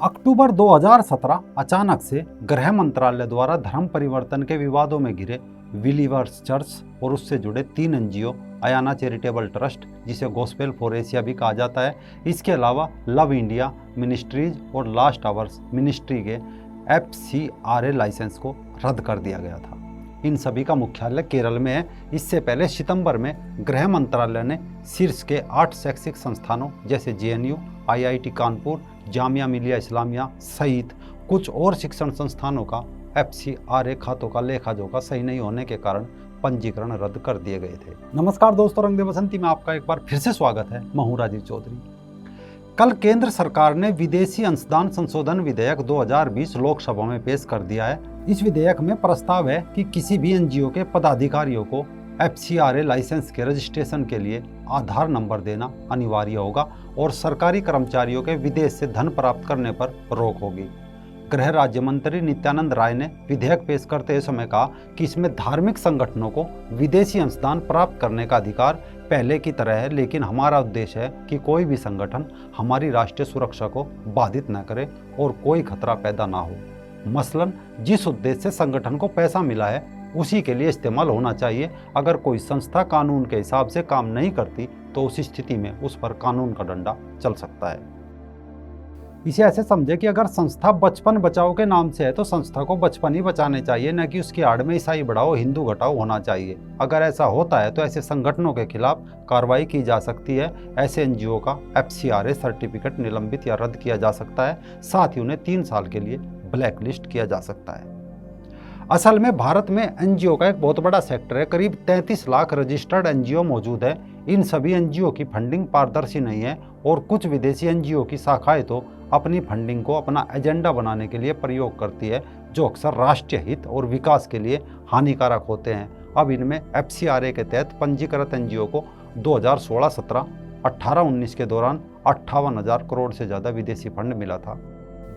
अक्टूबर 2017 अचानक से गृह मंत्रालय द्वारा धर्म परिवर्तन के विवादों में घिरे बिलीवर्स चर्च और उससे जुड़े 3 एनजीओ, अयाना चैरिटेबल ट्रस्ट जिसे गॉस्पेल फॉर एशिया भी कहा जाता है, इसके अलावा लव इंडिया मिनिस्ट्रीज और लास्ट आवर्स मिनिस्ट्री के FCRA लाइसेंस को रद्द कर दिया गया था। इन सभी का मुख्यालय केरल में है। इससे पहले सितंबर में गृह मंत्रालय ने शीर्ष के 8 शैक्षिक संस्थानों जैसे JNU, IIT कानपुर, जामिया मिलिया इस्लामिया सहित कुछ और शिक्षण संस्थानों का FCRA खातों का लेखा जोखा सही नहीं होने के कारण पंजीकरण रद्द कर दिए गए थे। नमस्कार दोस्तों, रंग दे बसंती में आपका एक बार फिर से स्वागत है। मैं हूं राजीव चौधरी। कल केंद्र सरकार ने विदेशी अंशदान संशोधन विधेयक 2020 लोकसभा में पेश कर दिया है। इस विधेयक में प्रस्ताव है कि किसी भी एनजीओ के पदाधिकारियों को FCRA लाइसेंस के रजिस्ट्रेशन के लिए आधार नंबर देना अनिवार्य होगा और सरकारी कर्मचारियों के विदेश से धन प्राप्त करने पर रोक होगी। गृह राज्य मंत्री नित्यानंद राय ने विधेयक पेश करते समय कहा कि इसमें धार्मिक संगठनों को विदेशी अंशदान प्राप्त करने का अधिकार पहले की तरह है, लेकिन हमारा उद्देश्य है कि कोई भी संगठन हमारी राष्ट्रीय सुरक्षा को बाधित न करे और कोई खतरा पैदा ना हो। मसलन जिस उद्देश्य से संगठन को पैसा मिला है उसी के लिए इस्तेमाल होना चाहिए। अगर कोई संस्था कानून के हिसाब से काम नहीं करती तो उस स्थिति में उस पर कानून का डंडा चल सकता है। इसे ऐसे समझे कि अगर संस्था बचपन बचाओ के नाम से है तो संस्था को बचपन ही बचाने चाहिए, न कि उसकी आड़ में ईसाई बढ़ाओ हिंदू घटाओ होना चाहिए। अगर ऐसा होता है तो ऐसे संगठनों के खिलाफ कार्रवाई की जा सकती है। ऐसे एनजीओ का FCRA सर्टिफिकेट निलंबित या रद्द किया जा सकता है। साथ ही उन्हें 3 साल के लिए ब्लैक लिस्ट किया जा सकता है। असल में भारत में एनजीओ का एक बहुत बड़ा सेक्टर है। करीब 33 लाख रजिस्टर्ड एनजीओ मौजूद है। इन सभी एनजीओ की फंडिंग पारदर्शी नहीं है और कुछ विदेशी एनजीओ की शाखाएं तो अपनी फंडिंग को अपना एजेंडा बनाने के लिए प्रयोग करती है, जो अक्सर राष्ट्रीय हित और विकास के लिए हानिकारक होते हैं। अब इनमें FCRA के तहत पंजीकृत एनजीओ को 2016-17, 18-19 के दौरान 58,000 करोड़ से ज़्यादा विदेशी फंड मिला था।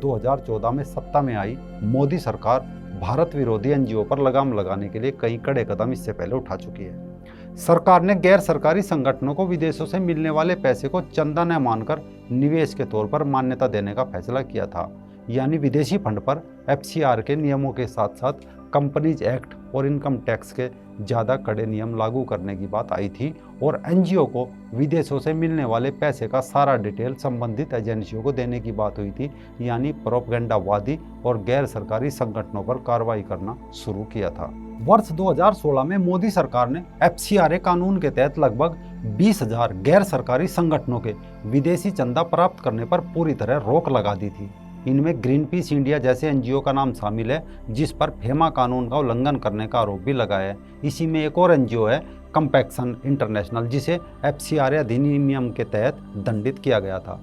2014 में सत्ता में आई मोदी सरकार भारत विरोधी एनजीओ पर लगाम लगाने के लिए कई कड़े कदम इससे पहले उठा चुकी है। सरकार ने गैर सरकारी संगठनों को विदेशों से मिलने वाले पैसे को चंदा न मानकर निवेश के तौर पर मान्यता देने का फैसला किया था। यानी विदेशी फंड पर FCRA के नियमों के साथ साथ कंपनीज एक्ट और इनकम टैक्स के ज़्यादा कड़े नियम लागू करने की बात आई थी और एनजीओ को विदेशों से मिलने वाले पैसे का सारा डिटेल संबंधित एजेंसियों को देने की बात हुई थी। यानी प्रोपेगेंडावादी और गैर सरकारी संगठनों पर कार्रवाई करना शुरू किया था। वर्ष 2016 में मोदी सरकार ने FCRA कानून के तहत लगभग 20,000 गैर सरकारी संगठनों के विदेशी चंदा प्राप्त करने पर पूरी तरह रोक लगा दी थी। इनमें ग्रीन पीस इंडिया जैसे एनजीओ का नाम शामिल है, जिस पर फेमा कानून का उल्लंघन करने का आरोप भी लगा है। इसी में एक और एनजीओ है कंपैक्शन इंटरनेशनल, जिसे FCRA अधिनियम के तहत दंडित किया गया था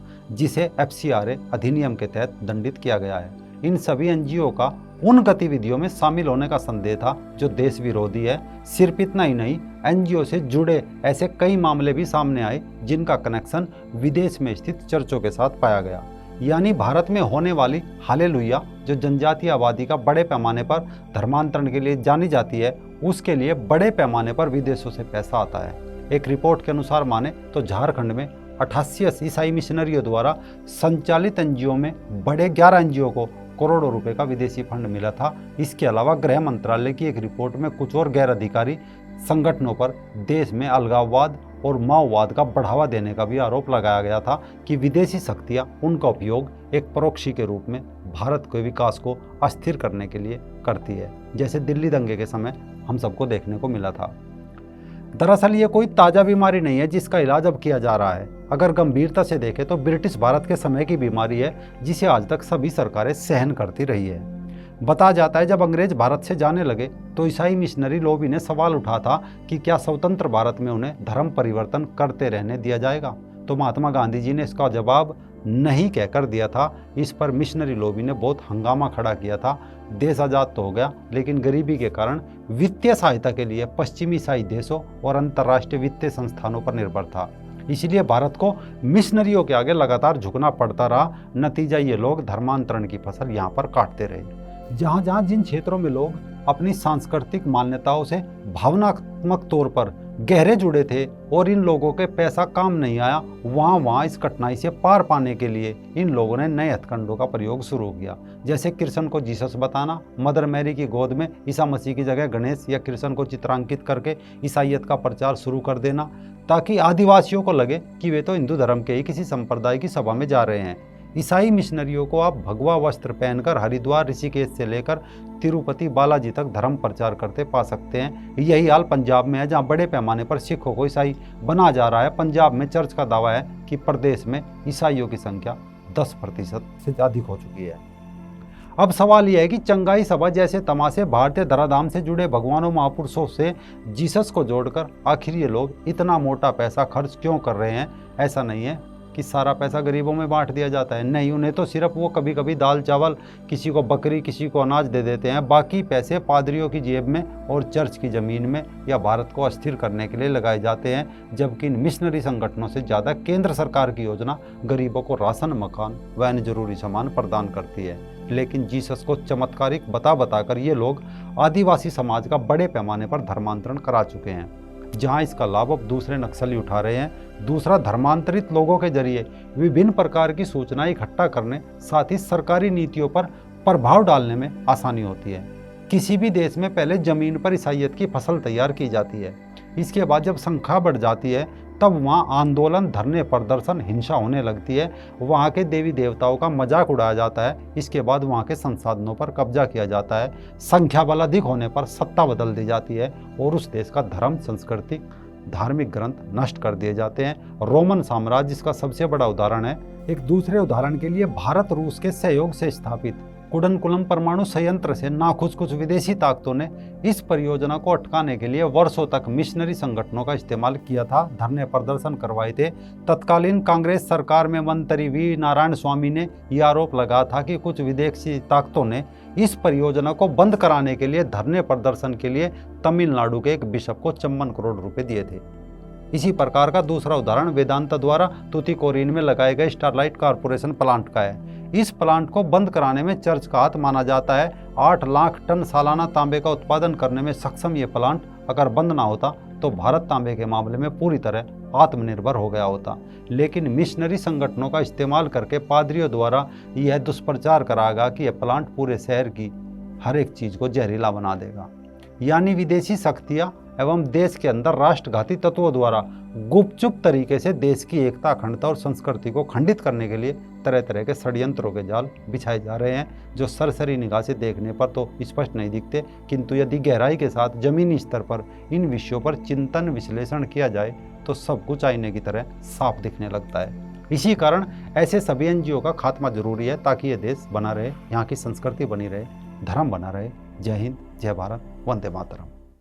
इन सभी एनजीओ का उन गतिविधियों में शामिल होने का संदेह था जो देश विरोधी है। सिर्फ इतना ही नहीं, एनजीओ से जुड़े ऐसे कई मामले भी सामने आए जिनका कनेक्शन विदेश में स्थित चर्चों के साथ पाया गया। यानी भारत में होने वाली हालेलुया, जो जनजातीय आबादी का बड़े पैमाने पर धर्मांतरण के लिए जानी जाती है, उसके लिए बड़े पैमाने पर विदेशों से पैसा आता है। एक रिपोर्ट के अनुसार माने तो झारखंड में 88 ईसाई मिशनरियों द्वारा संचालित एनजीओ में बड़े 11 एनजीओ को करोड़ों रुपए का विदेशी फंड मिला था। इसके अलावा गृह मंत्रालय की एक रिपोर्ट में कुछ और गैर अधिकारी संगठनों पर देश में अलगाववाद और माओवाद का बढ़ावा देने का भी आरोप लगाया गया था कि विदेशी शक्तियां उनका उपयोग एक प्रोक्सी के रूप में भारत के विकास को अस्थिर करने के लिए करती है, जैसे दिल्ली दंगे के समय हम सबको देखने को मिला था। दरअसल ये कोई ताज़ा बीमारी नहीं है जिसका इलाज अब किया जा रहा है। अगर गंभीरता से देखें तो ब्रिटिश भारत के समय की बीमारी है जिसे आज तक सभी सरकारें सहन करती रही है। बताया जाता है जब अंग्रेज भारत से जाने लगे तो ईसाई मिशनरी लॉबी ने सवाल उठा था कि क्या स्वतंत्र भारत में उन्हें धर्म परिवर्तन करते रहने दिया जाएगा, तो महात्मा गांधी जी ने इसका जवाब नहीं कहकर दिया था। इस पर मिशनरी लॉबी ने बहुत हंगामा खड़ा किया था। देश आज़ाद तो हो गया, लेकिन गरीबी के कारण वित्तीय सहायता के लिए पश्चिमी ईसाई देशों और अंतर्राष्ट्रीय वित्तीय संस्थानों पर निर्भर था। इसलिए भारत को मिशनरियों के आगे लगातार झुकना पड़ता रहा। नतीजा ये लोग धर्मांतरण की फसल यहाँ पर काटते रहे। जहाँ जहाँ जिन क्षेत्रों में लोग अपनी सांस्कृतिक मान्यताओं से भावना भावनात्मक तौर पर गहरे जुड़े थे और इन लोगों के पैसा काम नहीं आया, वहाँ इस कठिनाई से पार पाने के लिए इन लोगों ने नए हथकंडों का प्रयोग शुरू किया। जैसे कृष्ण को जीसस बताना, मदर मैरी की गोद में ईसा मसीह की जगह गणेश या कृष्ण को चित्रांकित करके ईसाइयत का प्रचार शुरू कर देना, ताकि आदिवासियों को लगे कि वे तो हिंदू धर्म के ही किसी संप्रदाय की सभा में जा रहे हैं। ईसाई मिशनरियों को आप भगवा वस्त्र पहनकर हरिद्वार, ऋषिकेश से लेकर तिरुपति बालाजी तक धर्म प्रचार करते पा सकते हैं। यही हाल पंजाब में है, जहां बड़े पैमाने पर सिखों को ईसाई बना जा रहा है। पंजाब में चर्च का दावा है कि प्रदेश में ईसाइयों की संख्या 10% से अधिक हो चुकी है। अब सवाल यह है कि चंगाई सभा जैसे तमाशे भारतीय धराधाम से जुड़े भगवानों महापुरुषों से जीसस को जोड़कर आखिर ये लोग इतना मोटा पैसा खर्च क्यों कर रहे हैं? ऐसा नहीं है कि सारा पैसा गरीबों में बांट दिया जाता है, नहीं, उन्हें तो सिर्फ वो कभी कभी दाल चावल, किसी को बकरी, किसी को अनाज दे देते हैं। बाकी पैसे पादरियों की जेब में और चर्च की ज़मीन में या भारत को अस्थिर करने के लिए लगाए जाते हैं। जबकि इन मिशनरी संगठनों से ज़्यादा केंद्र सरकार की योजना गरीबों को राशन, मकान व अन्य जरूरी सामान प्रदान करती है। लेकिन जीसस को चमत्कारिक बताकर ये लोग आदिवासी समाज का बड़े पैमाने पर धर्मांतरण करा चुके हैं, जहां इसका लाभ अब दूसरे नक्सली उठा रहे हैं। दूसरा, धर्मांतरित लोगों के जरिए विभिन्न प्रकार की सूचनाएं इकट्ठा करने, साथ ही सरकारी नीतियों पर प्रभाव डालने में आसानी होती है। किसी भी देश में पहले जमीन पर ईसाइयत की फसल तैयार की जाती है। इसके बाद जब संख्या बढ़ जाती है तब वहाँ आंदोलन, धरने, प्रदर्शन, हिंसा होने लगती है। वहाँ के देवी देवताओं का मजाक उड़ाया जाता है। इसके बाद वहाँ के संसाधनों पर कब्जा किया जाता है। संख्या बल अधिक होने पर सत्ता बदल दी जाती है और उस देश का धर्म, संस्कृति, धार्मिक ग्रंथ नष्ट कर दिए जाते हैं। रोमन साम्राज्य इसका सबसे बड़ा उदाहरण है। एक दूसरे उदाहरण के लिए भारत रूस के सहयोग से स्थापित कुडनकुलम परमाणु संयंत्र से नाखुश कुछ विदेशी ताकतों ने इस परियोजना को अटकाने के लिए वर्षों तक मिशनरी संगठनों का इस्तेमाल किया था, धरने प्रदर्शन करवाए थे। तत्कालीन कांग्रेस सरकार में मंत्री वी नारायण स्वामी ने यह आरोप लगाया था कि कुछ विदेशी ताकतों ने इस परियोजना को बंद कराने के लिए धरने प्रदर्शन के लिए तमिलनाडु के एक बिशप को 54 करोड़ रुपए दिए थे। इसी प्रकार का दूसरा उदाहरण वेदांता द्वारा तूतीकोरिन में लगाए गए स्टरलाइट कॉर्पोरेशन प्लांट का है। इस प्लांट को बंद कराने में चर्च का हाथ माना जाता है। 8 लाख टन सालाना तांबे का उत्पादन करने में सक्षम ये प्लांट अगर बंद ना होता तो भारत तांबे के मामले में पूरी तरह आत्मनिर्भर हो गया होता। लेकिन मिशनरी संगठनों का इस्तेमाल करके पादरियों द्वारा यह दुष्प्रचार कराया गया कि यह प्लांट पूरे शहर की हर एक चीज को जहरीला बना देगा। यानी विदेशी शक्तियां एवं देश के अंदर राष्ट्रघाती तत्वों द्वारा गुपचुप तरीके से देश की एकता, अखंडता और संस्कृति को खंडित करने के लिए तरह तरह के षड्यंत्रों के जाल बिछाए जा रहे हैं, जो सरसरी निगाह से देखने पर तो स्पष्ट नहीं दिखते, किंतु यदि गहराई के साथ जमीनी स्तर पर इन विषयों पर चिंतन, विश्लेषण किया जाए तो सब कुछ आईने की तरह साफ दिखने लगता है। इसी कारण ऐसे सभी एनजीओ का खात्मा जरूरी है, ताकि ये देश बना रहे, यहाँ की संस्कृति बनी रहे, धर्म बना रहे। जय हिंद, जय भारत, वंदे मातरम।